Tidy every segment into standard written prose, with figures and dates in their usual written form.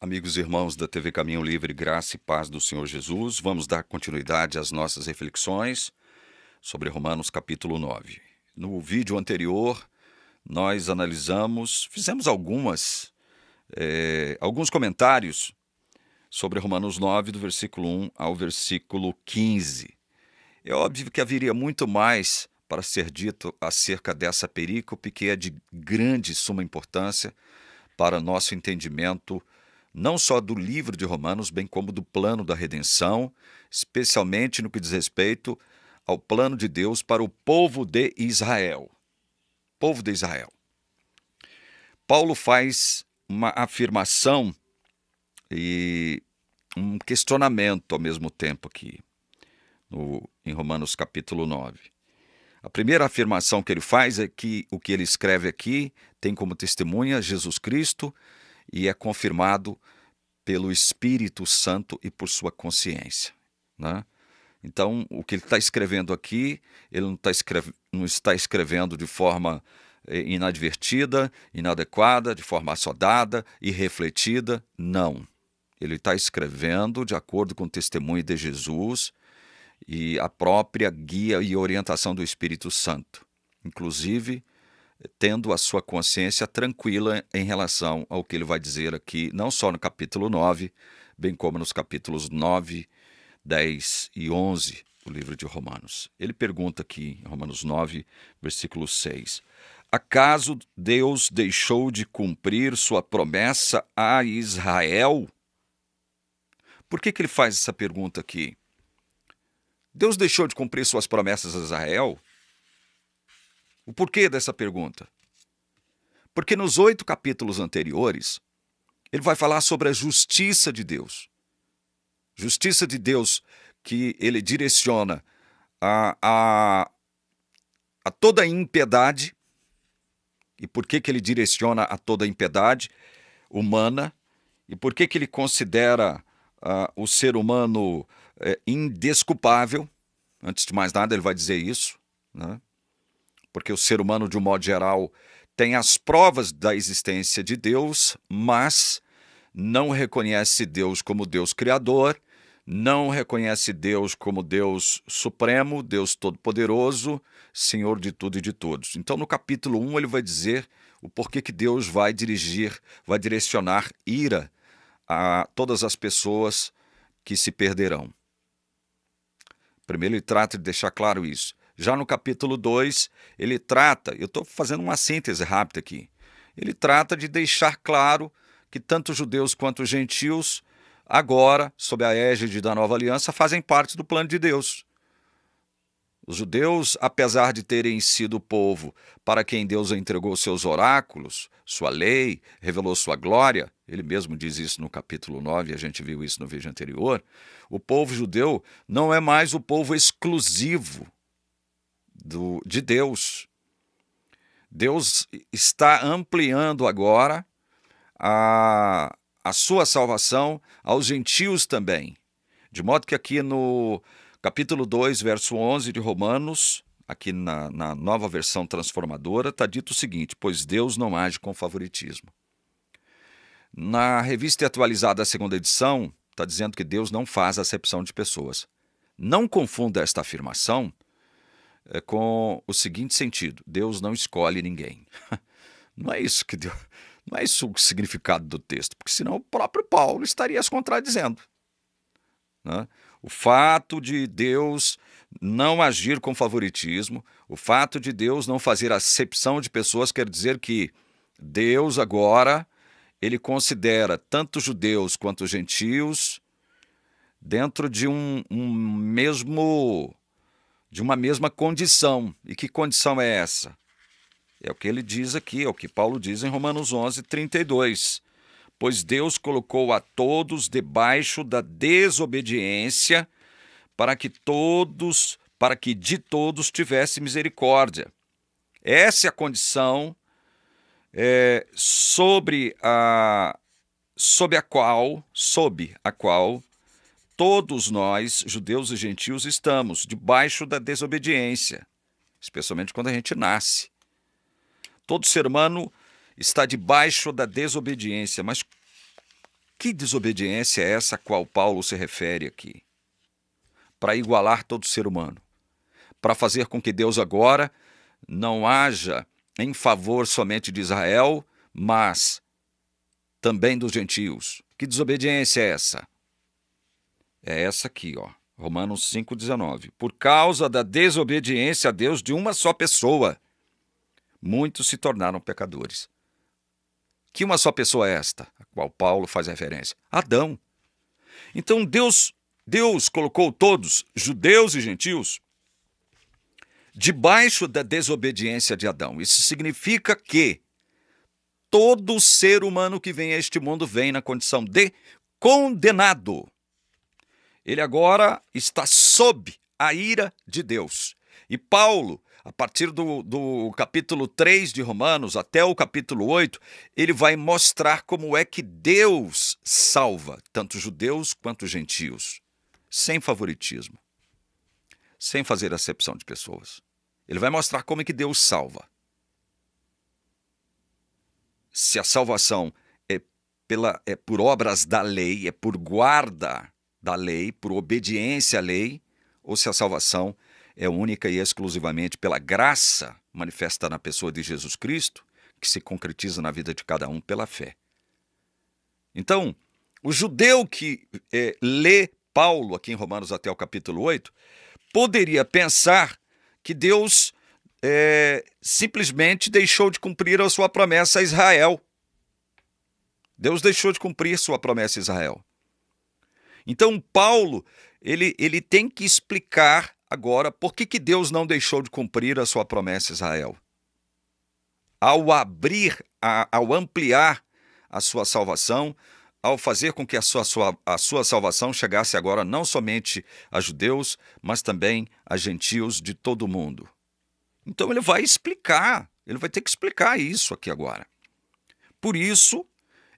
Amigos e irmãos da TV Caminho Livre, graça e paz do Senhor Jesus, vamos dar continuidade às nossas reflexões sobre Romanos capítulo 9. No vídeo anterior, nós fizemos alguns comentários sobre Romanos 9, do versículo 1 ao versículo 15. É óbvio que haveria muito mais para ser dito acerca dessa perícope, que é de grande suma importância para nosso entendimento, não só do livro de Romanos, bem como do plano da redenção, especialmente no que diz respeito ao plano de Deus para o povo de Israel. Povo de Israel. Paulo faz uma afirmação e um questionamento ao mesmo tempo aqui, em Romanos capítulo 9. A primeira afirmação que ele faz é que o que ele escreve aqui tem como testemunha Jesus Cristo e é confirmado pelo Espírito Santo e por sua consciência, né? Então, o que ele está escrevendo aqui, ele não está escrevendo de forma inadvertida, inadequada, de forma assodada, irrefletida, não. Ele está escrevendo de acordo com o testemunho de Jesus e a própria guia e orientação do Espírito Santo, inclusive tendo a sua consciência tranquila em relação ao que ele vai dizer aqui, não só no capítulo 9, bem como nos capítulos 9, 10 e 11 do livro de Romanos. Ele pergunta aqui, em Romanos 9, versículo 6, acaso Deus deixou de cumprir sua promessa a Israel? Por que ele faz essa pergunta aqui? Deus deixou de cumprir suas promessas a Israel? O porquê dessa pergunta? Porque nos 8 capítulos anteriores, ele vai falar sobre a justiça de Deus. Justiça de Deus que ele direciona a toda a impiedade. E por que ele direciona a toda a impiedade humana? E por que ele considera o ser humano indesculpável? Antes de mais nada, ele vai dizer isso, né? Porque o ser humano, de um modo geral, tem as provas da existência de Deus, mas não reconhece Deus como Deus criador, não reconhece Deus como Deus supremo, Deus todo-poderoso, Senhor de tudo e de todos. Então, no capítulo 1, ele vai dizer o porquê que Deus vai direcionar ira a todas as pessoas que se perderão. Primeiro, ele trata de deixar claro isso. Já no capítulo 2, ele trata, eu estou fazendo uma síntese rápida aqui, ele trata de deixar claro que tanto judeus quanto gentios, agora, sob a égide da nova aliança, fazem parte do plano de Deus. Os judeus, apesar de terem sido o povo para quem Deus entregou seus oráculos, sua lei, revelou sua glória, ele mesmo diz isso no capítulo 9, a gente viu isso no vídeo anterior, o povo judeu não é mais o povo exclusivo de Deus. Deus está ampliando agora a sua salvação aos gentios também. De modo que aqui no capítulo 2, verso 11 de Romanos, aqui na nova versão transformadora, está dito o seguinte, pois Deus não age com favoritismo. Na revista atualizada, a segunda edição, está dizendo que Deus não faz acepção de pessoas. Não confunda esta afirmação com o seguinte sentido, Deus não escolhe ninguém. Não é isso que Deus, não é isso o significado do texto, porque senão o próprio Paulo estaria se contradizendo, né? O fato de Deus não agir com favoritismo, o fato de Deus não fazer acepção de pessoas quer dizer que Deus agora, ele considera tanto judeus quanto gentios dentro de uma mesma condição. E que condição é essa? É o que ele diz aqui, é o que Paulo diz em Romanos 11, 32. Pois Deus colocou a todos debaixo da desobediência para que de todos tivesse misericórdia. Essa é a condição sob a qual todos nós, judeus e gentios, estamos debaixo da desobediência, especialmente quando a gente nasce. Todo ser humano está debaixo da desobediência, mas Que desobediência é essa a qual Paulo se refere aqui? Para igualar todo ser humano, para fazer com que Deus agora não haja em favor somente de Israel, mas também dos gentios. Que desobediência é essa? É essa aqui, ó, Romanos 5,19. Por causa da desobediência a Deus de uma só pessoa, muitos se tornaram pecadores. Que uma só pessoa é esta, a qual Paulo faz referência? Adão. Então Deus colocou todos, judeus e gentios, debaixo da desobediência de Adão. Isso significa que todo ser humano que vem a este mundo vem na condição de condenado. Ele agora está sob a ira de Deus. E Paulo, a partir do capítulo 3 de Romanos até o capítulo 8, ele vai mostrar como é que Deus salva tanto judeus quanto gentios, sem favoritismo, sem fazer acepção de pessoas. Ele vai mostrar como é que Deus salva. Se a salvação é por obras da lei, é por guarda da lei, por obediência à lei, ou se a salvação é única e exclusivamente pela graça manifesta na pessoa de Jesus Cristo, que se concretiza na vida de cada um pela fé. Então, o judeu que lê Paulo aqui em Romanos até o capítulo 8, poderia pensar que Deus simplesmente deixou de cumprir a sua promessa a Israel. Deus deixou de cumprir sua promessa a Israel. Então, Paulo, ele tem que explicar agora por que Deus não deixou de cumprir a sua promessa a Israel. Ao ampliar a sua salvação, ao fazer com que a sua salvação chegasse agora não somente a judeus, mas também a gentios de todo o mundo. Então ele vai explicar, ele vai ter que explicar isso aqui agora. Por isso,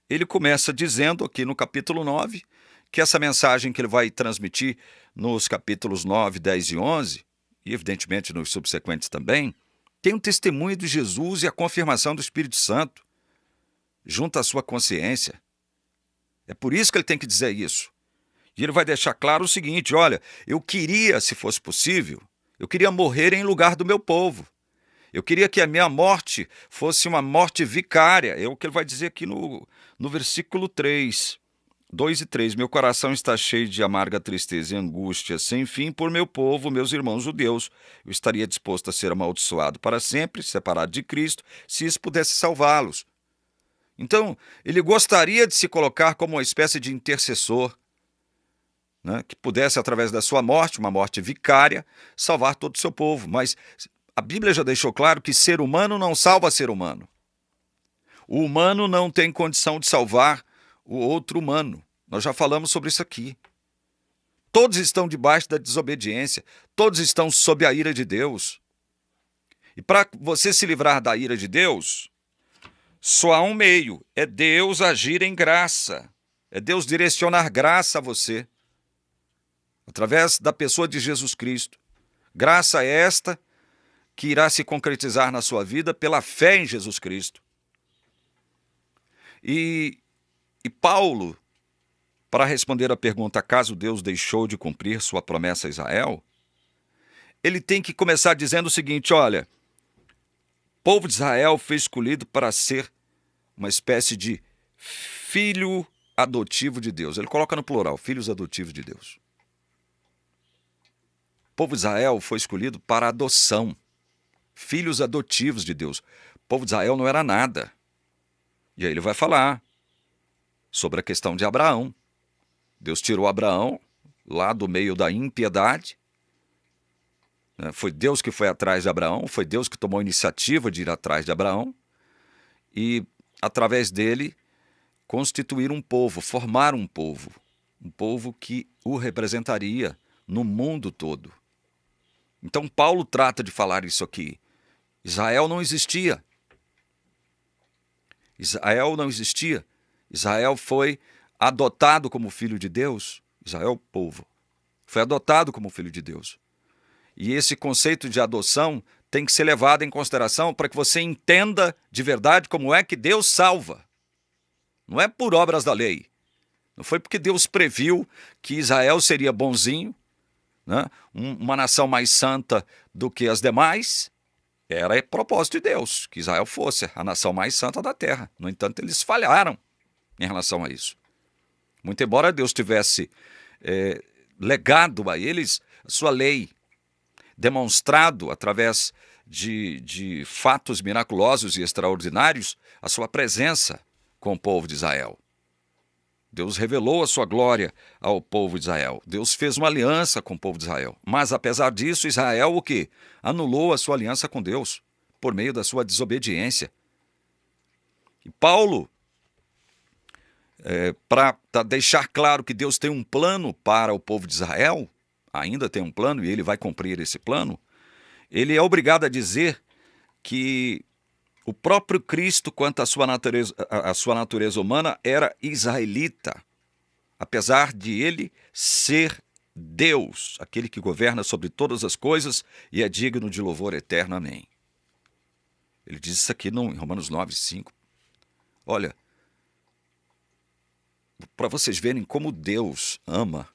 ele começa dizendo aqui no capítulo 9, que essa mensagem que ele vai transmitir nos capítulos 9, 10 e 11, e evidentemente nos subsequentes também, tem um testemunho de Jesus e a confirmação do Espírito Santo, junto à sua consciência. É por isso que ele tem que dizer isso. E ele vai deixar claro o seguinte, olha, eu queria, se fosse possível, eu queria morrer em lugar do meu povo. Eu queria que a minha morte fosse uma morte vicária. É o que ele vai dizer aqui no versículo 3, 2 e 3. Meu coração está cheio de amarga tristeza e angústia, sem fim por meu povo, meus irmãos judeus. Eu estaria disposto a ser amaldiçoado para sempre, separado de Cristo, se isso pudesse salvá-los. Então, ele gostaria de se colocar como uma espécie de intercessor, né, que pudesse, através da sua morte, uma morte vicária, salvar todo o seu povo. Mas a Bíblia já deixou claro que ser humano não salva ser humano. O humano não tem condição de salvar o outro humano. Nós já falamos sobre isso aqui. Todos estão debaixo da desobediência. Todos estão sob a ira de Deus. E para você se livrar da ira de Deus, só há um meio. É Deus agir em graça. É Deus direcionar graça a você, através da pessoa de Jesus Cristo. Graça é esta que irá se concretizar na sua vida pela fé em Jesus Cristo. E Paulo, para responder à pergunta, acaso Deus deixou de cumprir sua promessa a Israel, ele tem que começar dizendo o seguinte, olha, o povo de Israel foi escolhido para ser uma espécie de filho adotivo de Deus. Ele coloca no plural, filhos adotivos de Deus. O povo de Israel foi escolhido para adoção, filhos adotivos de Deus. O povo de Israel não era nada. E aí ele vai falar sobre a questão de Abraão. Deus tirou Abraão lá do meio da impiedade. Foi Deus que foi atrás de Abraão, foi Deus que tomou a iniciativa de ir atrás de Abraão e, através dele, constituir um povo, formar um povo que o representaria no mundo todo. Então Paulo trata de falar isso aqui. Israel não existia. Israel não existia. Israel foi adotado como filho de Deus. Israel, povo, foi adotado como filho de Deus. E esse conceito de adoção tem que ser levado em consideração para que você entenda de verdade como é que Deus salva. Não é por obras da lei. Não foi porque Deus previu que Israel seria bonzinho, né? Uma nação mais santa do que as demais. Era propósito de Deus que Israel fosse a nação mais santa da terra. No entanto, eles falharam em relação a isso. Muito embora Deus tivesse legado a eles a sua lei, demonstrado através de fatos miraculosos e extraordinários a sua presença com o povo de Israel. Deus revelou a sua glória ao povo de Israel. Deus fez uma aliança com o povo de Israel. Mas, apesar disso, Israel o quê? Anulou a sua aliança com Deus por meio da sua desobediência. E Paulo, para deixar claro que Deus tem um plano para o povo de Israel, ainda tem um plano e ele vai cumprir esse plano, ele é obrigado a dizer que o próprio Cristo, quanto à sua natureza humana, era israelita, apesar de ele ser Deus, aquele que governa sobre todas as coisas e é digno de louvor eterno. Amém. Ele diz isso aqui em Romanos 9:5. Olha, para vocês verem como Deus ama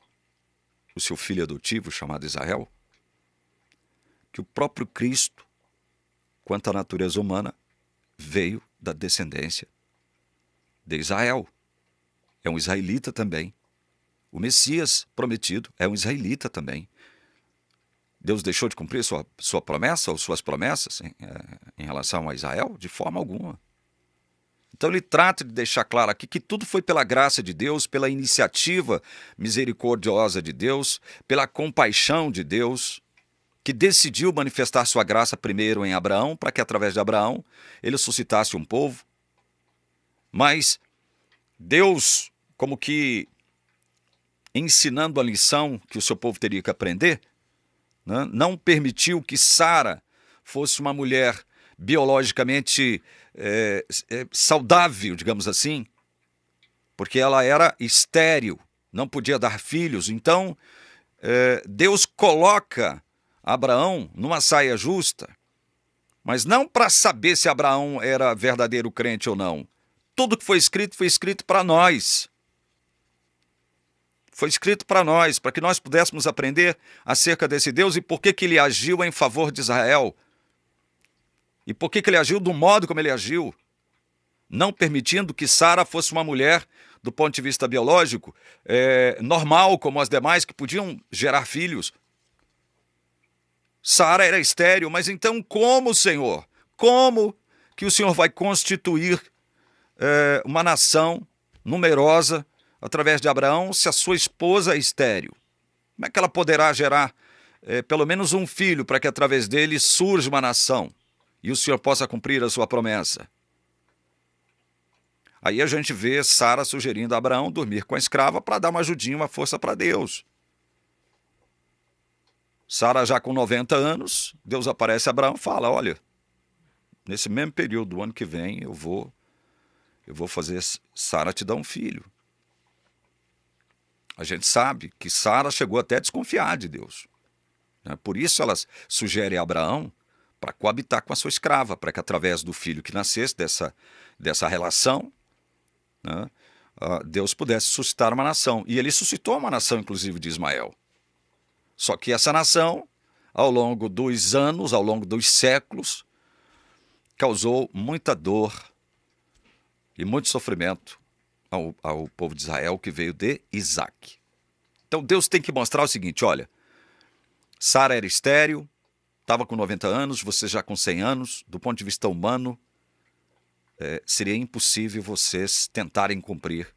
o seu filho adotivo chamado Israel, que o próprio Cristo, quanto à natureza humana, veio da descendência de Israel. É um israelita também. O Messias prometido é um israelita também. Deus deixou de cumprir sua promessa ou suas promessas em relação a Israel? De forma alguma. Então ele trata de deixar claro aqui que tudo foi pela graça de Deus, pela iniciativa misericordiosa de Deus, pela compaixão de Deus, que decidiu manifestar sua graça primeiro em Abraão, para que através de Abraão ele suscitasse um povo. Mas Deus, como que ensinando a lição que o seu povo teria que aprender, né, não permitiu que Sara fosse uma mulher biologicamente saudável, digamos assim, porque ela era estéril, não podia dar filhos. Então, Deus coloca Abraão numa saia justa, mas não para saber se Abraão era verdadeiro crente ou não. Tudo que foi escrito para nós. Foi escrito para nós, para que nós pudéssemos aprender acerca desse Deus e por que ele agiu em favor de Israel. E por que ele agiu do modo como ele agiu, não permitindo que Sara fosse uma mulher, do ponto de vista biológico, normal, como as demais, que podiam gerar filhos. Sara era estéril, mas então como, Senhor? Como que o Senhor vai constituir uma nação numerosa através de Abraão se a sua esposa é estéril? Como é que ela poderá gerar pelo menos um filho para que através dele surja uma nação e o Senhor possa cumprir a sua promessa? Aí a gente vê Sara sugerindo a Abraão dormir com a escrava para dar uma ajudinha, uma força para Deus. Sara já com 90 anos, Deus aparece a Abraão e fala, olha, nesse mesmo período do ano que vem eu vou fazer Sara te dar um filho. A gente sabe que Sara chegou até a desconfiar de Deus, né? Por isso ela sugere a Abraão para coabitar com a sua escrava, para que através do filho que nascesse dessa relação, né, Deus pudesse suscitar uma nação. E ele suscitou uma nação, inclusive, de Ismael. Só que essa nação, ao longo dos anos, ao longo dos séculos, causou muita dor e muito sofrimento ao povo de Israel, que veio de Isaac. Então Deus tem que mostrar o seguinte, olha, Sara era estéril, estava com 90 anos, você já com 100 anos, do ponto de vista humano, seria impossível vocês tentarem cumprir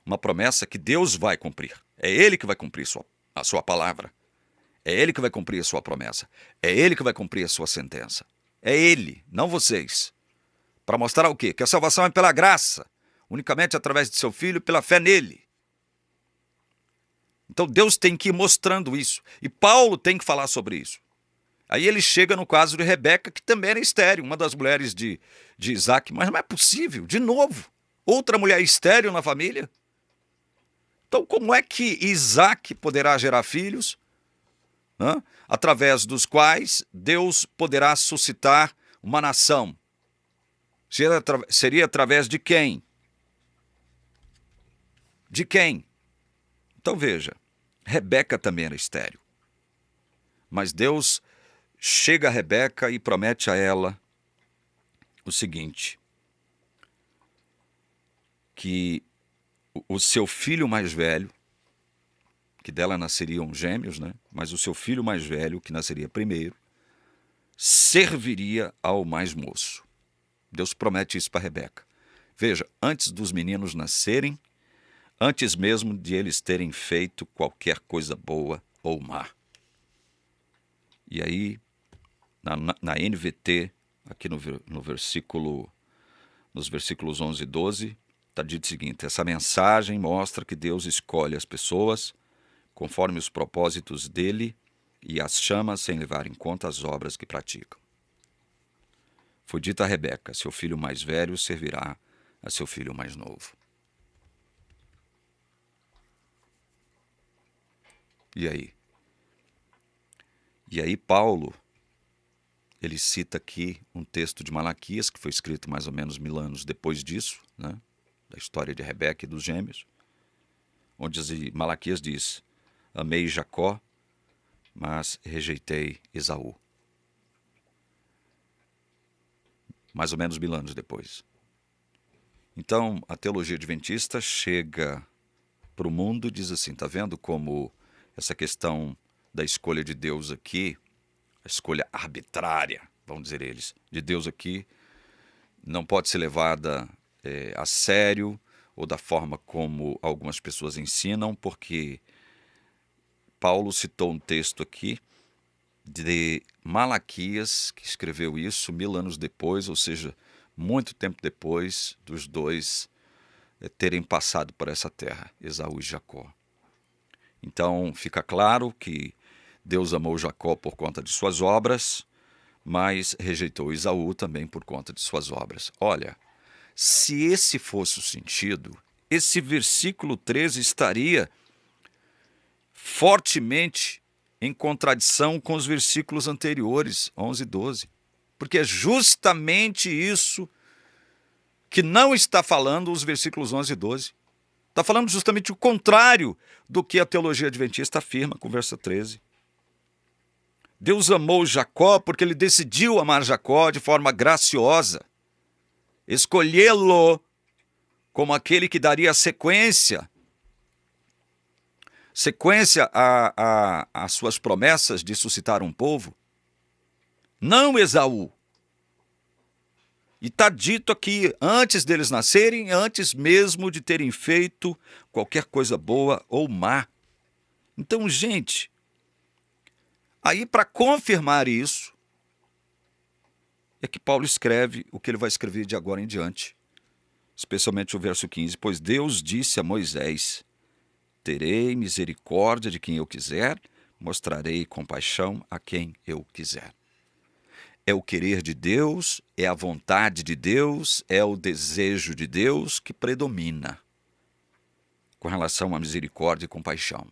uma promessa que Deus vai cumprir. É Ele que vai cumprir a sua palavra. É Ele que vai cumprir a sua promessa. É Ele que vai cumprir a sua sentença. É Ele, não vocês. Para mostrar o quê? Que a salvação é pela graça, unicamente através de seu Filho, pela fé nele. Então Deus tem que ir mostrando isso. E Paulo tem que falar sobre isso. Aí ele chega no caso de Rebeca, que também era estéril, uma das mulheres de Isaac. Mas não é possível, de novo, outra mulher estéril na família. Então como é que Isaac poderá gerar filhos, né, através dos quais Deus poderá suscitar uma nação? Seria através de quem? De quem? Então veja, Rebeca também era estéril. Mas Deus chega a Rebeca e promete a ela o seguinte, que o seu filho mais velho, que dela nasceriam gêmeos, né? Mas o seu filho mais velho, que nasceria primeiro, serviria ao mais moço. Deus promete isso para Rebeca. Veja, antes dos meninos nascerem, antes mesmo de eles terem feito qualquer coisa boa ou má. E aí, na NVT, aqui nos versículos 11 e 12, está dito o seguinte: essa mensagem mostra que Deus escolhe as pessoas conforme os propósitos dele e as chama sem levar em conta as obras que praticam. Foi dito a Rebeca: seu filho mais velho servirá a seu filho mais novo. E aí? E aí Paulo, ele cita aqui um texto de Malaquias, que foi escrito mais ou menos 1000 anos depois disso, né? Da história de Rebeca e dos gêmeos, onde Malaquias diz: amei Jacó, mas rejeitei Esaú. Mais ou menos 1000 anos depois. Então, a teologia adventista chega para o mundo e diz assim, tá vendo como essa questão da escolha de Deus aqui, a escolha arbitrária, vamos dizer eles, de Deus aqui, não pode ser levada a sério ou da forma como algumas pessoas ensinam, porque Paulo citou um texto aqui de Malaquias, que escreveu isso 1000 anos depois, ou seja, muito tempo depois dos dois terem passado por essa terra, Esaú e Jacó. Então fica claro que Deus amou Jacó por conta de suas obras, mas rejeitou Esaú também por conta de suas obras. Olha, se esse fosse o sentido, esse versículo 13 estaria fortemente em contradição com os versículos anteriores, 11 e 12. Porque é justamente isso que não está falando os versículos 11 e 12. Está falando justamente o contrário do que a teologia adventista afirma com o verso 13. Deus amou Jacó porque ele decidiu amar Jacó de forma graciosa, escolhê-lo como aquele que daria sequência às suas promessas de suscitar um povo, não Esaú. E está dito aqui, antes deles nascerem, antes mesmo de terem feito qualquer coisa boa ou má. Então, gente, aí para confirmar isso, é que Paulo escreve o que ele vai escrever de agora em diante, especialmente o verso 15, pois Deus disse a Moisés, terei misericórdia de quem eu quiser, mostrarei compaixão a quem eu quiser. É o querer de Deus, é a vontade de Deus, é o desejo de Deus que predomina com relação à misericórdia e compaixão.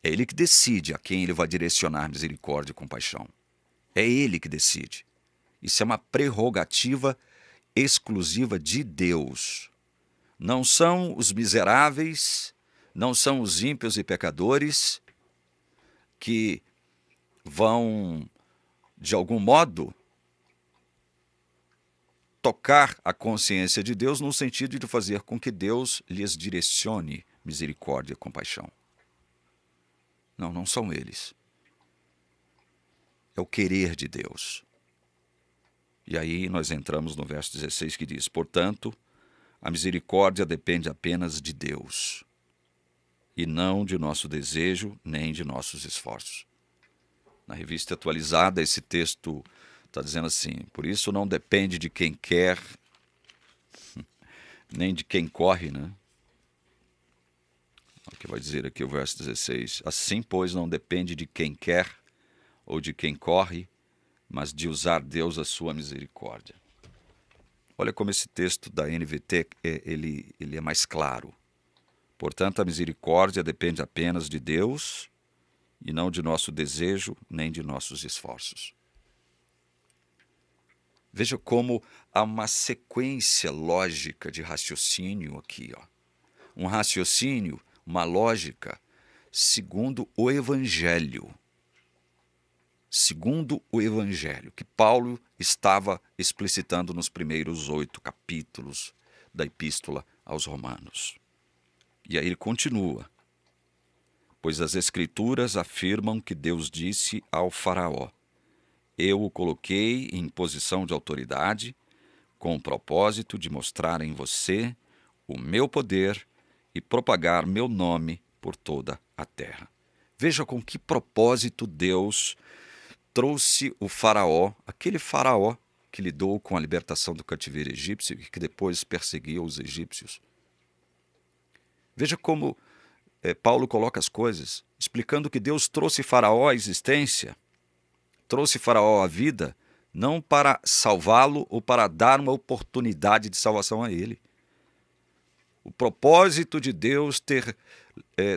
É Ele que decide a quem Ele vai direcionar misericórdia e compaixão. É Ele que decide. Isso é uma prerrogativa exclusiva de Deus. Não são os miseráveis, não são os ímpios e pecadores que vão, de algum modo, tocar a consciência de Deus no sentido de fazer com que Deus lhes direcione misericórdia e compaixão. Não, não são eles. É o querer de Deus. E aí nós entramos no verso 16 que diz, portanto, a misericórdia depende apenas de Deus, e não de nosso desejo nem de nossos esforços. Na revista atualizada, esse texto está dizendo assim, por isso não depende de quem quer, nem de quem corre, né? O que vai dizer aqui o verso 16, assim, pois, não depende de quem quer ou de quem corre, mas de usar Deus a sua misericórdia. Olha como esse texto da NVT ele é mais claro. Portanto, a misericórdia depende apenas de Deus e não de nosso desejo nem de nossos esforços. Veja como há uma sequência lógica de raciocínio aqui, ó. Um raciocínio uma lógica segundo o Evangelho. Segundo o Evangelho, que Paulo estava explicitando nos primeiros 8 capítulos da Epístola aos Romanos. E aí ele continua: pois as Escrituras afirmam que Deus disse ao Faraó: eu o coloquei em posição de autoridade, com o propósito de mostrar em você o meu poder e propagar meu nome por toda a terra. Veja com que propósito Deus trouxe o faraó, aquele faraó que lidou com a libertação do cativeiro egípcio e que depois perseguiu os egípcios. Veja como Paulo coloca as coisas, explicando que Deus trouxe faraó à existência, trouxe faraó à vida, não para salvá-lo ou para dar uma oportunidade de salvação a ele. O propósito de Deus ter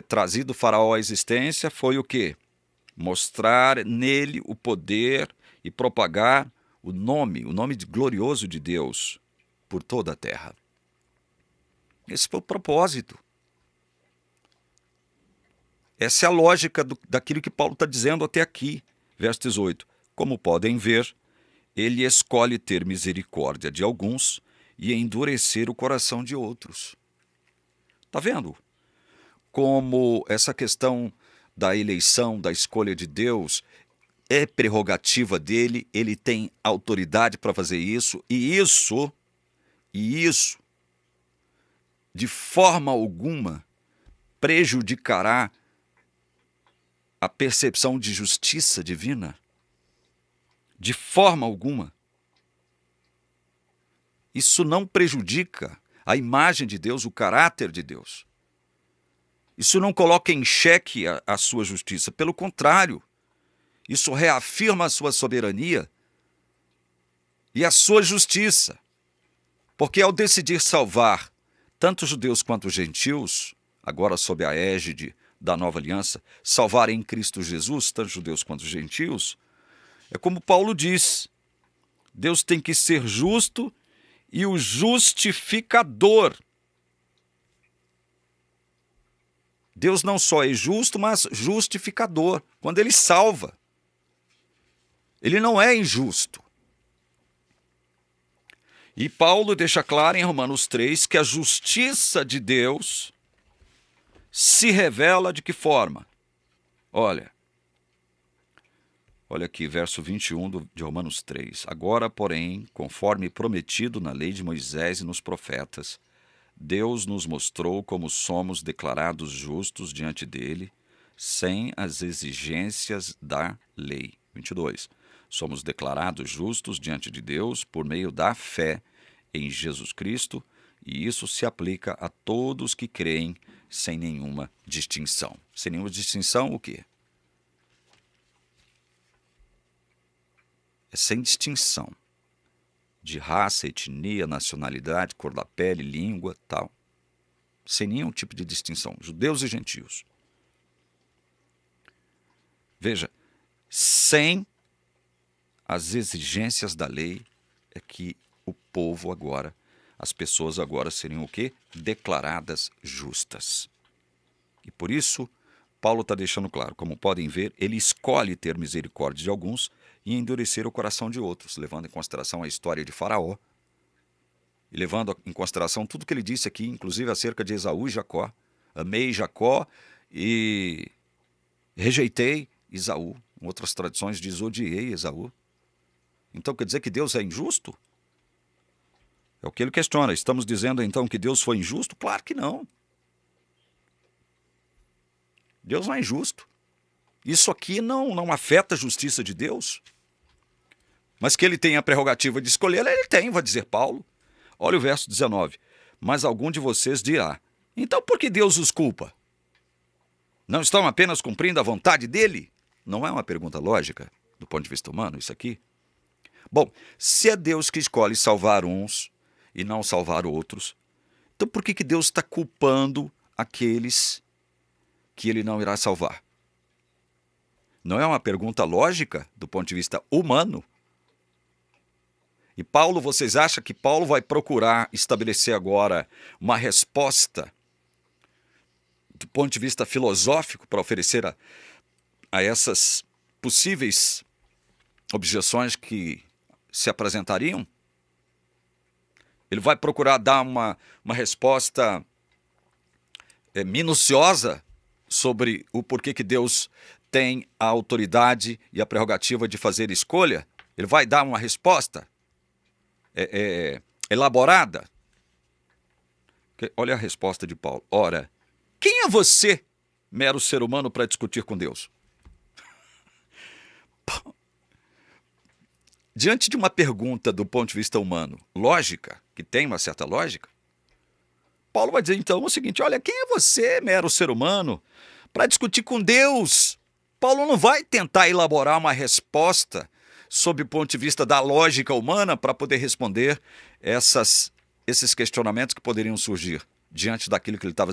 trazido o faraó à existência foi o quê? Mostrar nele o poder e propagar o nome glorioso de Deus por toda a terra. Esse foi o propósito. Essa é a lógica daquilo que Paulo está dizendo até aqui. Verso 18. Como podem ver, ele escolhe ter misericórdia de alguns e endurecer o coração de outros. Está vendo? Como essa questão da eleição, da escolha de Deus, é prerrogativa dele, ele tem autoridade para fazer isso, e isso, de forma alguma, prejudicará a percepção de justiça divina. De forma alguma. Isso não prejudica a imagem de Deus, o caráter de Deus. Isso não coloca em xeque a sua justiça. Pelo contrário, isso reafirma a sua soberania e a sua justiça. Porque ao decidir salvar tanto judeus quanto gentios, agora sob a égide da nova aliança, salvar em Cristo Jesus, tanto judeus quanto gentios, é como Paulo diz, Deus tem que ser justo e o justificador. Deus não só é justo, mas justificador, quando ele salva. Ele não é injusto. E Paulo deixa claro em Romanos 3 que a justiça de Deus se revela de que forma? Olha aqui, verso 21 de Romanos 3. Agora, porém, conforme prometido na lei de Moisés e nos profetas, Deus nos mostrou como somos declarados justos diante dele, sem as exigências da lei. 22. Somos declarados justos diante de Deus por meio da fé em Jesus Cristo, e isso se aplica a todos que creem sem nenhuma distinção. Sem nenhuma distinção, o quê? É sem distinção de raça, etnia, nacionalidade, cor da pele, língua, tal. Sem nenhum tipo de distinção. Judeus e gentios. Veja, sem as exigências da lei é que o povo agora, as pessoas agora seriam o quê? Declaradas justas. E por isso, Paulo está deixando claro, como podem ver, ele escolhe ter misericórdia de alguns e endurecer o coração de outros, levando em consideração a história de Faraó, e levando em consideração tudo que ele disse aqui, inclusive acerca de Esaú e Jacó. Amei Jacó e rejeitei Esaú. Em outras tradições diz odiei Esaú. Então quer dizer que Deus é injusto? É o que ele questiona. Estamos dizendo então que Deus foi injusto? Claro que não. Deus não é injusto. Isso aqui não afeta a justiça de Deus. Mas que ele tem a prerrogativa de escolher, ele tem, vai dizer Paulo. Olha o verso 19. Mas algum de vocês dirá, então por que Deus os culpa? Não estão apenas cumprindo a vontade dele? Não é uma pergunta lógica, do ponto de vista humano, isso aqui? Bom, se é Deus que escolhe salvar uns e não salvar outros, então por que Deus está culpando aqueles que ele não irá salvar? Não é uma pergunta lógica do ponto de vista humano? E Paulo, vocês acham que Paulo vai procurar estabelecer agora uma resposta ponto de vista filosófico para oferecer a essas possíveis objeções que se apresentariam? Ele vai procurar dar uma resposta minuciosa sobre o porquê que Deus tem a autoridade e a prerrogativa de fazer escolha? Ele vai dar uma resposta elaborada? Olha a resposta de Paulo. Ora, quem é você, mero ser humano, para discutir com Deus? Diante de uma pergunta do ponto de vista humano, lógica, que tem uma certa lógica, Paulo vai dizer então o seguinte: olha, quem é você, mero ser humano, para discutir com Deus? Paulo não vai tentar elaborar uma resposta sob o ponto de vista da lógica humana para poder responder esses questionamentos que poderiam surgir diante daquilo que ele estava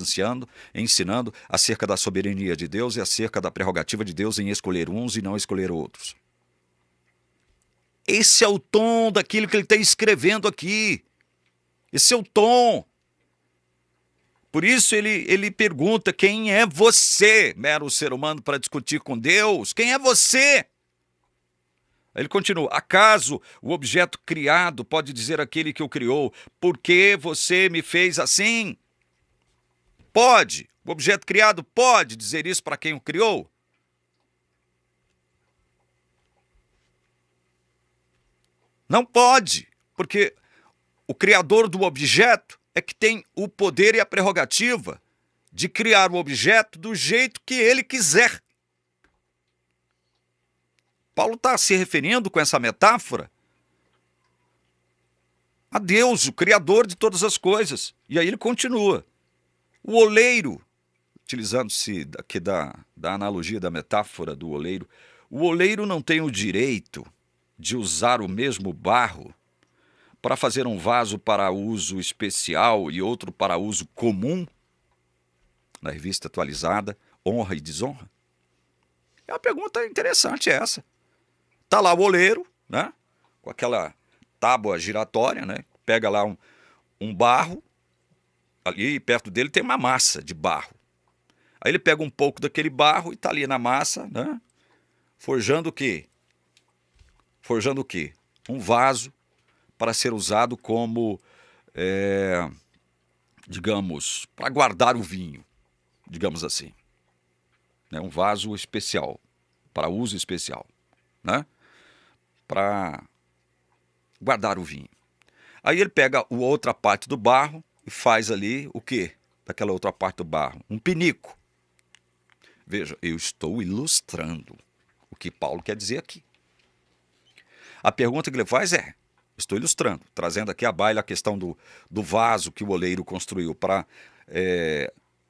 ensinando acerca da soberania de Deus e acerca da prerrogativa de Deus em escolher uns e não escolher outros. Esse é o tom daquilo que ele está escrevendo aqui. Esse é o tom. Por isso ele pergunta: quem é você, mero ser humano, para discutir com Deus? Quem é você? Ele continua: acaso o objeto criado pode dizer àquele que o criou, por que você me fez assim? Pode. O objeto criado pode dizer isso para quem o criou? Não pode, porque o criador do objeto é que tem o poder e a prerrogativa de criar o objeto do jeito que ele quiser. Paulo está se referindo com essa metáfora a Deus, o criador de todas as coisas. E aí ele continua. O oleiro, utilizando-se aqui da analogia da metáfora do oleiro, o oleiro não tem o direito de usar o mesmo barro para fazer um vaso para uso especial e outro para uso comum, na revista atualizada, Honra e Desonra? É uma pergunta interessante essa. Está lá o oleiro, né, com aquela tábua giratória, né, pega lá um barro, ali perto dele tem uma massa de barro. Aí ele pega um pouco daquele barro e está ali na massa, né, forjando o quê? Forjando o quê? Um vaso para ser usado como, digamos, para guardar o vinho, digamos assim. Né? Um vaso especial, para uso especial, né? Para guardar o vinho. Aí ele pega a outra parte do barro e faz ali o quê? Daquela outra parte do barro? Um pinico. Veja, eu estou ilustrando o que Paulo quer dizer aqui. A pergunta que ele faz é: estou ilustrando, trazendo aqui à baila a questão do vaso que o oleiro construiu para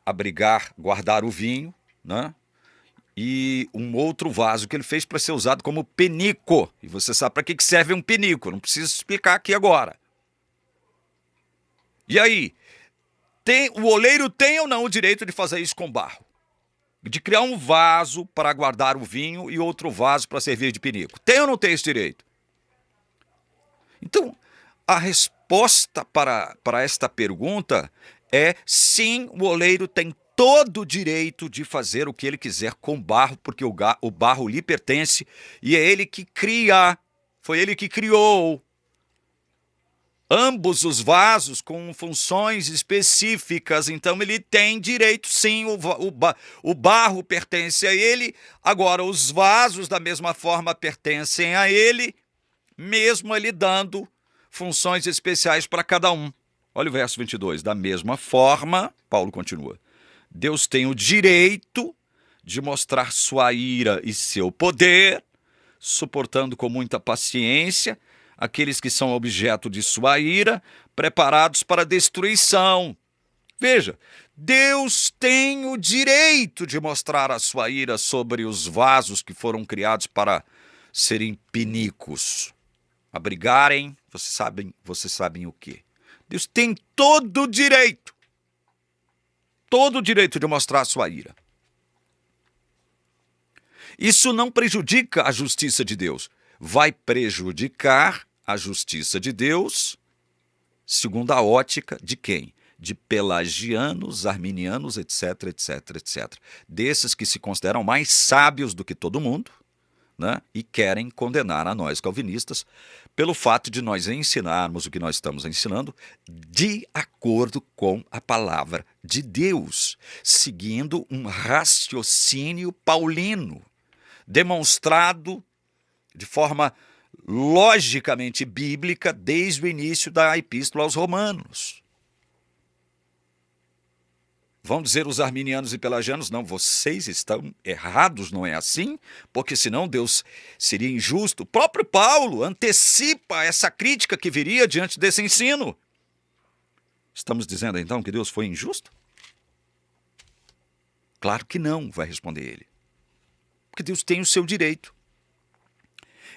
abrigar, guardar o vinho, né? E um outro vaso que ele fez para ser usado como penico. E você sabe para que serve um penico, não preciso explicar aqui agora. E aí, o oleiro tem ou não o direito de fazer isso com barro? De criar um vaso para guardar o vinho e outro vaso para servir de penico? Tem ou não tem esse direito? Então, a resposta para esta pergunta é sim, o oleiro tem todo o direito de fazer o que ele quiser com barro, porque o barro lhe pertence e é ele que cria, foi ele que criou ambos os vasos com funções específicas. Então ele tem direito sim, o barro pertence a ele, agora os vasos da mesma forma pertencem a ele, mesmo ele dando funções especiais para cada um. Olha o verso 22. Da mesma forma, Paulo continua, Deus tem o direito de mostrar sua ira e seu poder, suportando com muita paciência aqueles que são objeto de sua ira, preparados para a destruição. Veja, Deus tem o direito de mostrar a sua ira sobre os vasos que foram criados para serem pinicos, abrigarem, vocês sabem o quê? Deus tem todo o direito de mostrar a sua ira. Isso não prejudica a justiça de Deus. Vai prejudicar a justiça de Deus segundo a ótica de quem? de pelagianos, arminianos, etc, etc, etc. Desses que se consideram mais sábios do que todo mundo, né? E querem condenar a nós calvinistas pelo fato de nós ensinarmos o que nós estamos ensinando de acordo com a palavra de Deus, seguindo um raciocínio paulino, demonstrado de forma logicamente bíblica desde o início da Epístola aos Romanos. Vão dizer os arminianos e pelagianos, não, vocês estão errados, não é assim? Porque senão Deus seria injusto. O próprio Paulo antecipa essa crítica que viria diante desse ensino. Estamos dizendo então que Deus foi injusto? Claro que não, vai responder ele. Porque Deus tem o seu direito.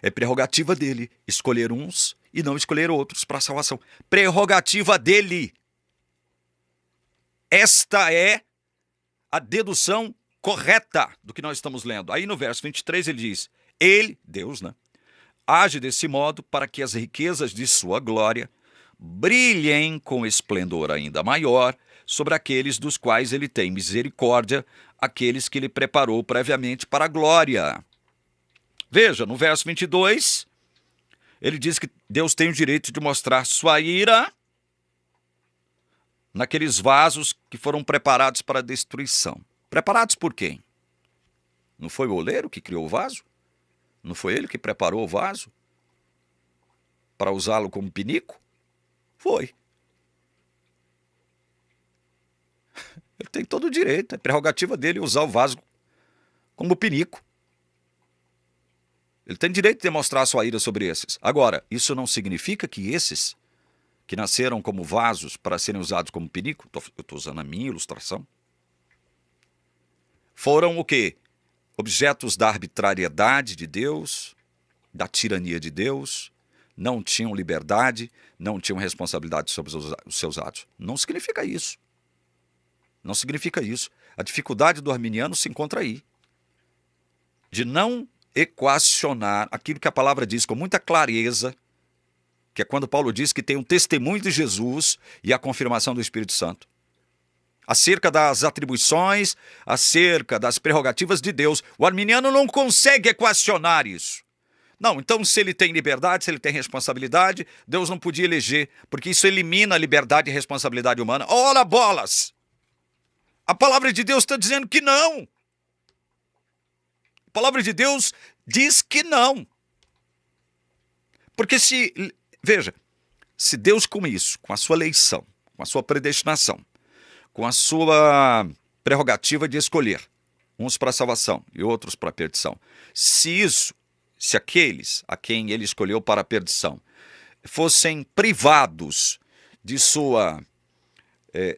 É prerrogativa dele escolher uns e não escolher outros para a salvação. Prerrogativa dele. Esta é a dedução correta do que nós estamos lendo. Aí no verso 23 ele diz, ele, Deus, né, age desse modo para que as riquezas de sua glória brilhem com esplendor ainda maior sobre aqueles dos quais ele tem misericórdia, aqueles que ele preparou previamente para a glória. Veja, no verso 22, ele diz que Deus tem o direito de mostrar sua ira naqueles vasos que foram preparados para a destruição. Preparados por quem? Não foi o oleiro que criou o vaso? Não foi ele que preparou o vaso para usá-lo como pinico? Foi. Ele tem todo o direito, é prerrogativa dele usar o vaso como pinico. Ele tem direito de demonstrar sua ira sobre esses. Agora, isso não significa que esses que nasceram como vasos para serem usados como pinico, eu estou usando a minha ilustração, foram o quê? Objetos da arbitrariedade de Deus, da tirania de Deus, não tinham liberdade, não tinham responsabilidade sobre os seus atos. Não significa isso. Não significa isso. A dificuldade do arminiano se encontra aí. De não equacionar aquilo que a palavra diz com muita clareza, que é quando Paulo diz que tem um testemunho de Jesus e a confirmação do Espírito Santo. Acerca das atribuições, acerca das prerrogativas de Deus. O arminiano não consegue equacionar isso. Não, então se ele tem liberdade, se ele tem responsabilidade, Deus não podia eleger, porque isso elimina a liberdade e responsabilidade humana. Ora bolas! A palavra de Deus está dizendo que não. A palavra de Deus diz que não. Porque veja, se Deus com isso, com a sua eleição, com a sua predestinação, com a sua prerrogativa de escolher, uns para a salvação e outros para a perdição, se aqueles a quem ele escolheu para a perdição fossem privados de sua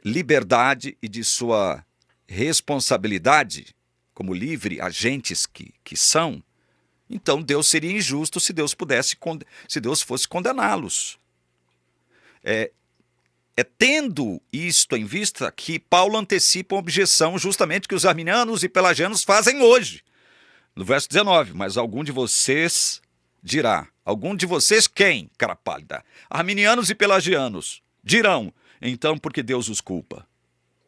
liberdade e de sua responsabilidade, como livre agentes que são, então Deus seria injusto se Deus fosse condená-los. É tendo isto em vista que Paulo antecipa uma objeção justamente que os arminianos e pelagianos fazem hoje. No verso 19, mas algum de vocês dirá, algum de vocês quem, cara pálida? Arminianos e pelagianos dirão, então porque Deus os culpa?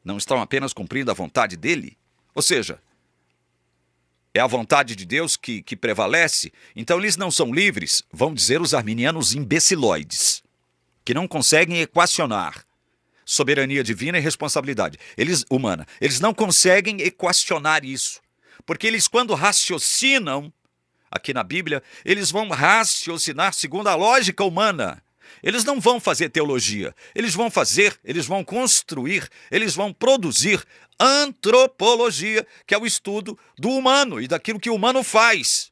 Não estão apenas cumprindo a vontade dele? Ou seja, é a vontade de Deus que prevalece, então eles não são livres, vão dizer os arminianos imbecilóides, que não conseguem equacionar soberania divina e responsabilidade humana. Eles não conseguem equacionar isso, porque eles quando raciocinam, aqui na Bíblia, eles vão raciocinar segundo a lógica humana. Eles não vão fazer teologia, eles vão construir, eles vão produzir antropologia, que é o estudo do humano e daquilo que o humano faz.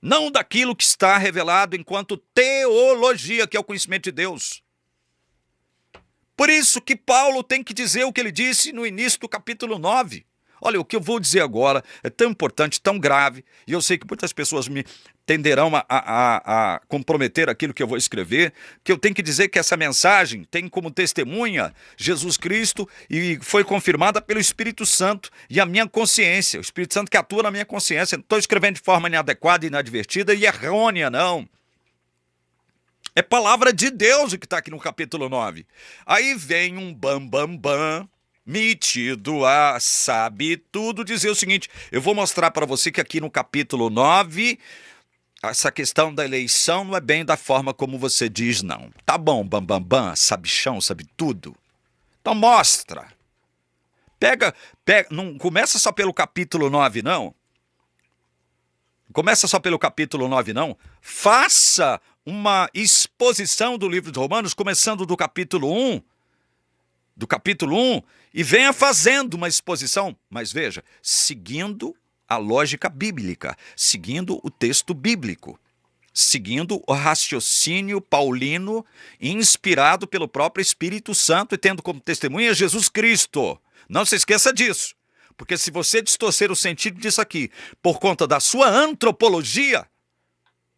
Não daquilo que está revelado enquanto teologia, que é o conhecimento de Deus. Por isso que Paulo tem que dizer o que ele disse no início do capítulo 9. Olha, o que eu vou dizer agora é tão importante, tão grave, e eu sei que muitas pessoas me tenderão a comprometer aquilo que eu vou escrever, que eu tenho que dizer que essa mensagem tem como testemunha Jesus Cristo e foi confirmada pelo Espírito Santo e a minha consciência, o Espírito Santo que atua na minha consciência. Não estou escrevendo de forma inadequada, inadvertida e errônea, não. É palavra de Deus o que está aqui no capítulo 9. Aí vem um bam, metido a sabe tudo, dizer o seguinte: eu vou mostrar para você que aqui no capítulo 9, essa questão da eleição não é bem da forma como você diz, não. Tá bom, bam, sabichão, sabe tudo. Então mostra. Pega, não começa só pelo capítulo 9, não. Começa só pelo capítulo 9, não. Faça uma exposição do livro de Romanos, começando do capítulo 1, e venha fazendo uma exposição, mas veja, seguindo a lógica bíblica, seguindo o texto bíblico, seguindo o raciocínio paulino, inspirado pelo próprio Espírito Santo e tendo como testemunha Jesus Cristo. Não se esqueça disso. Porque se você distorcer o sentido disso aqui por conta da sua antropologia,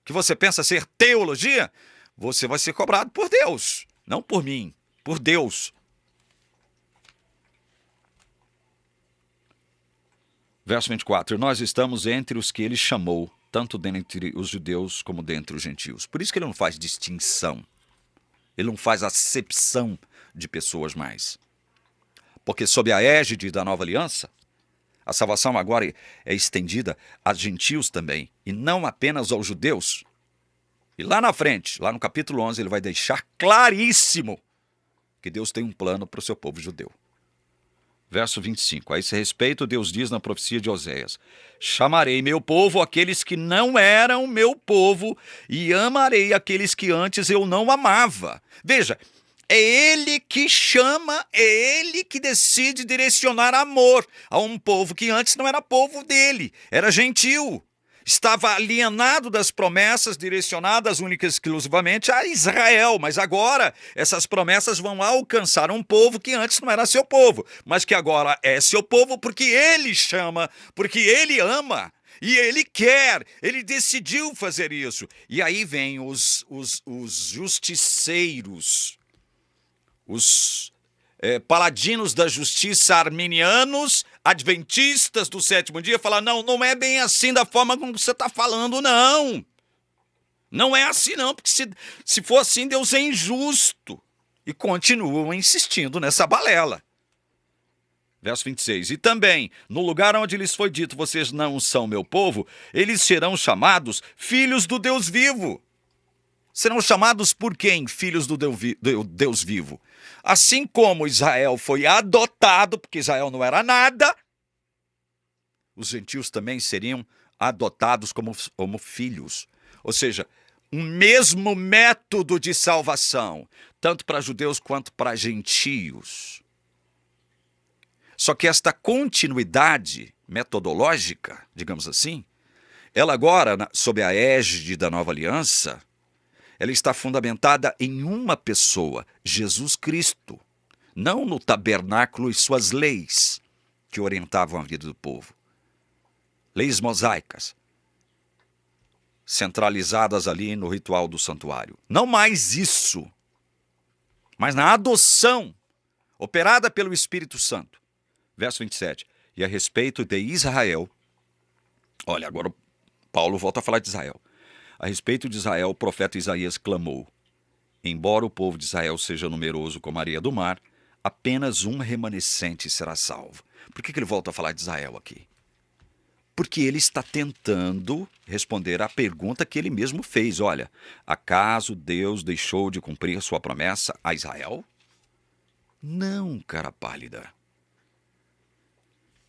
que você pensa ser teologia, você vai ser cobrado por Deus, não por mim, por Deus. Verso 24, nós estamos entre os que ele chamou, tanto dentre os judeus como dentre os gentios. Por isso que ele não faz distinção, ele não faz acepção de pessoas mais. Porque sob a égide da nova aliança, a salvação agora é estendida a gentios também, e não apenas aos judeus. E lá na frente, lá no capítulo 11, ele vai deixar claríssimo que Deus tem um plano para o seu povo judeu. Verso 25, a esse respeito Deus diz na profecia de Oséias: chamarei meu povo aqueles que não eram meu povo, e amarei aqueles que antes eu não amava. Veja, é ele que chama, é ele que decide direcionar amor a um povo que antes não era povo dele, era gentil. Estava alienado das promessas direcionadas única e exclusivamente a Israel, mas agora essas promessas vão alcançar um povo que antes não era seu povo, mas que agora é seu povo porque ele chama, porque ele ama. E ele quer, ele decidiu fazer isso. E aí vem os justiceiros, os paladinos da justiça arminianos, adventistas do sétimo dia, falam: não é bem assim da forma como você está falando, não. Não é assim não, porque se for assim, Deus é injusto. E continuam insistindo nessa balela. Verso 26, e também, no lugar onde lhes foi dito, vocês não são meu povo, eles serão chamados filhos do Deus vivo. Serão chamados por quem? Filhos do Deus vivo. Assim como Israel foi adotado, porque Israel não era nada, os gentios também seriam adotados como filhos. Ou seja, um mesmo método de salvação, tanto para judeus quanto para gentios. Só que esta continuidade metodológica, digamos assim, ela agora, sob a égide da nova aliança, ela está fundamentada em uma pessoa, Jesus Cristo, não no tabernáculo e suas leis que orientavam a vida do povo. Leis mosaicas, centralizadas ali no ritual do santuário. Não mais isso, mas na adoção operada pelo Espírito Santo. Verso 27, e a respeito de Israel, olha, agora Paulo volta a falar de Israel. A respeito de Israel, o profeta Isaías clamou: embora o povo de Israel seja numeroso como a areia do mar, apenas um remanescente será salvo. Por que ele volta a falar de Israel aqui? Porque ele está tentando responder à pergunta que ele mesmo fez. Olha, acaso Deus deixou de cumprir sua promessa a Israel? Não, cara pálida.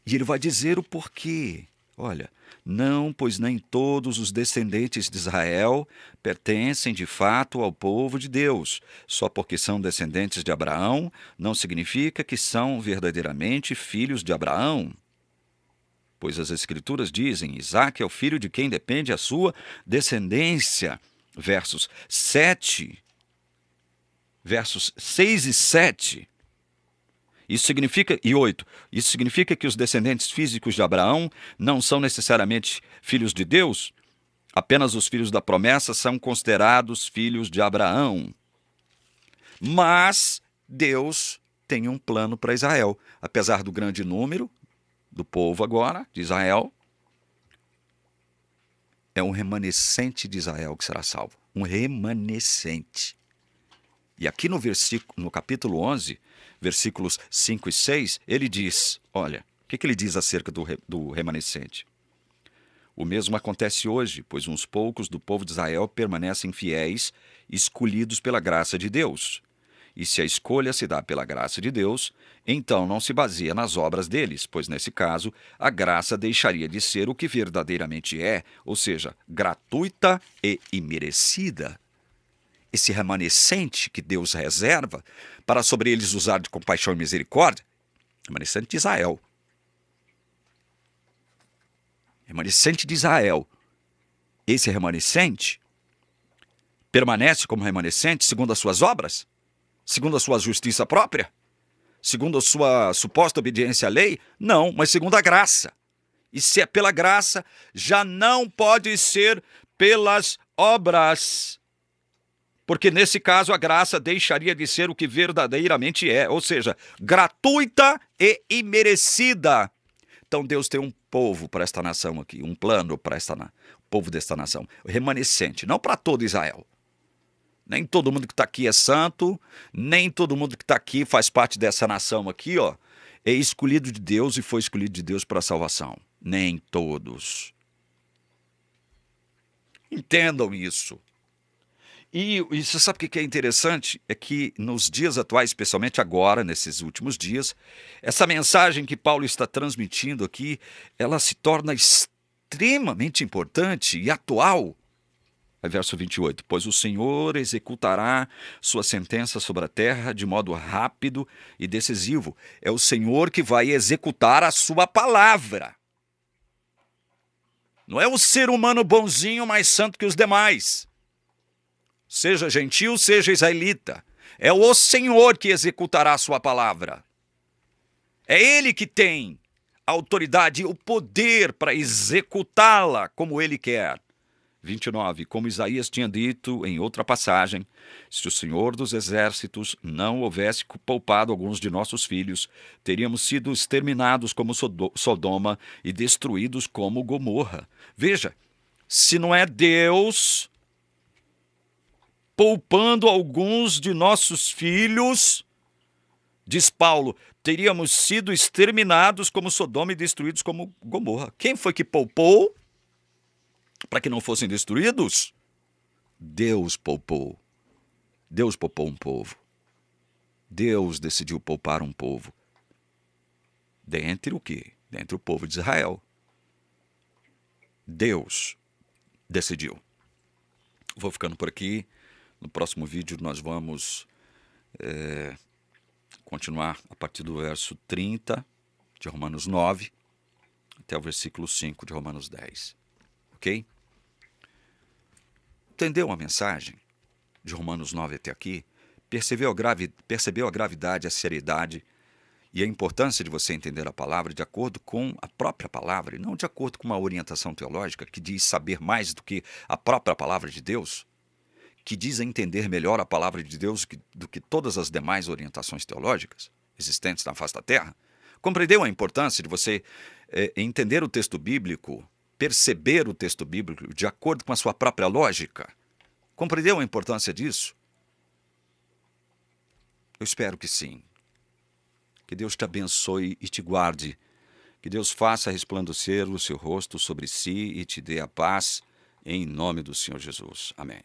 E ele vai dizer o porquê. Olha, não, pois nem todos os descendentes de Israel pertencem de fato ao povo de Deus. Só porque são descendentes de Abraão, não significa que são verdadeiramente filhos de Abraão. Pois as Escrituras dizem: Isaque é o filho de quem depende a sua descendência. Versos 6 e 7. Isso significa, e 8, isso significa que os descendentes físicos de Abraão não são necessariamente filhos de Deus? Apenas os filhos da promessa são considerados filhos de Abraão. Mas Deus tem um plano para Israel. Apesar do grande número do povo agora, de Israel, é um remanescente de Israel que será salvo. um remanescente. E aqui no capítulo 11, versículos 5 e 6, ele diz, olha, o que ele diz acerca do remanescente? O mesmo acontece hoje, pois uns poucos do povo de Israel permanecem fiéis, escolhidos pela graça de Deus. E se a escolha se dá pela graça de Deus, então não se baseia nas obras deles, pois nesse caso a graça deixaria de ser o que verdadeiramente é, ou seja, gratuita e imerecida. Esse remanescente que Deus reserva para sobre eles usar de compaixão e misericórdia, remanescente de Israel. Remanescente de Israel. Esse remanescente permanece como remanescente segundo as suas obras? Segundo a sua justiça própria? Segundo a sua suposta obediência à lei? Não, mas segundo a graça. E se é pela graça, já não pode ser pelas obras. Porque nesse caso a graça deixaria de ser o que verdadeiramente é, ou seja, gratuita e imerecida. Então Deus tem um povo para esta nação aqui, um plano para o povo desta nação, o remanescente, não para todo Israel. Nem todo mundo que está aqui é santo, nem todo mundo que está aqui faz parte dessa nação aqui, ó, é escolhido de Deus e foi escolhido de Deus para a salvação. Nem todos. Entendam isso. E você sabe o que é interessante? É que nos dias atuais, especialmente agora, nesses últimos dias, essa mensagem que Paulo está transmitindo aqui, ela se torna extremamente importante e atual. Verso 28, pois o Senhor executará sua sentença sobre a terra de modo rápido e decisivo. É o Senhor que vai executar a sua palavra. Não é o ser humano bonzinho mais santo que os demais. Seja gentil, seja israelita. É o Senhor que executará a sua palavra. É Ele que tem a autoridade e o poder para executá-la como Ele quer. 29. Como Isaías tinha dito em outra passagem, se o Senhor dos Exércitos não houvesse poupado alguns de nossos filhos, teríamos sido exterminados como Sodoma e destruídos como Gomorra. Veja, se não é Deus poupando alguns de nossos filhos, diz Paulo, teríamos sido exterminados como Sodoma e destruídos como Gomorra. Quem foi que poupou para que não fossem destruídos? Deus poupou. Deus poupou um povo. Deus decidiu poupar um povo. Dentre o quê? Dentre o povo de Israel. Deus decidiu. Vou ficando por aqui. No próximo vídeo nós vamos continuar a partir do verso 30 de Romanos 9 até o versículo 5 de Romanos 10. Ok? Entendeu a mensagem de Romanos 9 até aqui? Percebeu a gravidade, a seriedade e a importância de você entender a palavra de acordo com a própria palavra e não de acordo com uma orientação teológica que diz saber mais do que a própria palavra de Deus, que diz entender melhor a palavra de Deus do que todas as demais orientações teológicas existentes na face da terra? Compreendeu a importância de você entender o texto bíblico, perceber o texto bíblico de acordo com a sua própria lógica? Compreendeu a importância disso? Eu espero que sim. Que Deus te abençoe e te guarde. Que Deus faça resplandecer o seu rosto sobre si e te dê a paz, em nome do Senhor Jesus. Amém.